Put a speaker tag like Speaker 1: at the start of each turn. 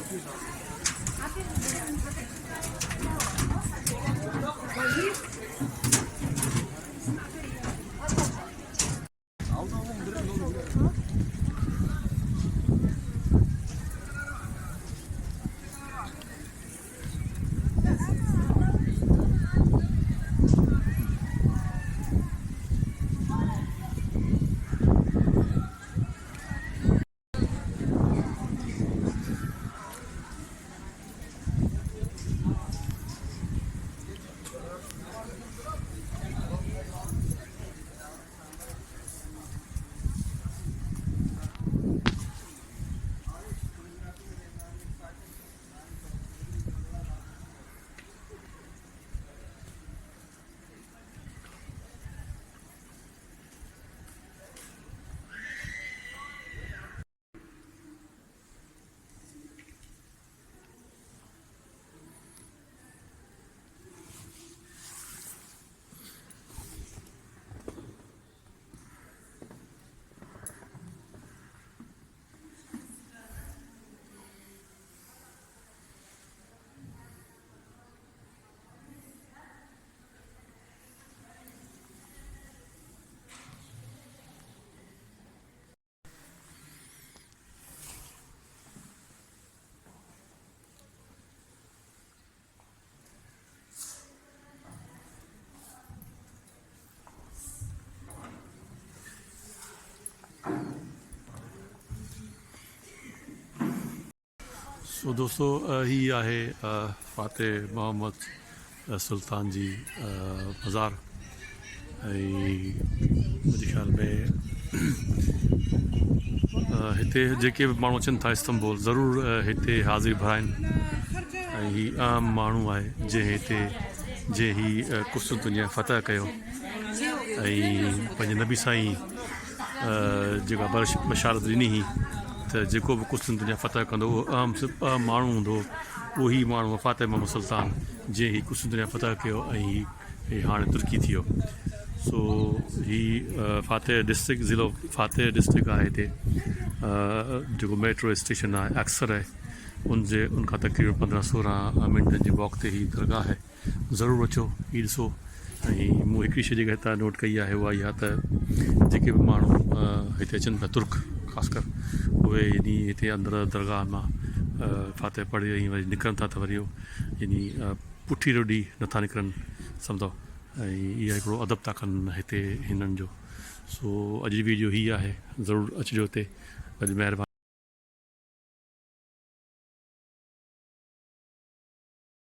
Speaker 1: सो दोस्तों ही आहे फ़ातेह मोहम्मद सुल्तान जी मज़ार। मुंहिंजे ख़्याल में हिते जेके बि माण्हू अचनि था इस्तंबुल ज़रूरु हिते हाज़िरी भराइनि। ऐं ही आम माण्हू आहे जंहिं ही कुस्तुनतुनिया फ़तह कयो ऐं पंहिंजे नबी साईं जेका बशारत ॾिनी हुई त जेको बि कुस्तुनतुनिया फ़तह कंदो उहो आम माण्हू हूंदो, उहो ई माण्हू फ़ातेह मोहम्मद सुल्तान जंहिं ही कुस्तुनतुनिया फ़तह कयो ऐं ही हाणे तुर्की थी वियो। सो ही फ़ातेह डिस्ट्रिक्ट ज़िलो फ़ातेह डिस्ट्रिक्ट आहे हिते जेको मेट्रो स्टेशन आहे अक्सर आहे उनखां तक़रीबन 15-16 मिंटनि जी वॉक ते ही दरगाह आहे। ज़रूरु अचो ही ॾिसो। ऐं मूं हिकिड़ी शइ जेका हितां नोट कई आहे उहा इहा त जेके बि माण्हू हिते अचनि पिया तुर्क ख़ासि कर उहे यानी हिते अंदरि दरगाह मां फ़ातेह पढ़ी ऐं वरी निकिरनि था त वरी यानी पुठी रोडी नथा निकिरनि सम्झो। ऐं इहा हिकिड़ो अदब था कनि हिते हिननि जो। सो अॼु जी वीडियो हीअ आहे, ज़रूरु अचिजो हिते। वरी महिरबानी।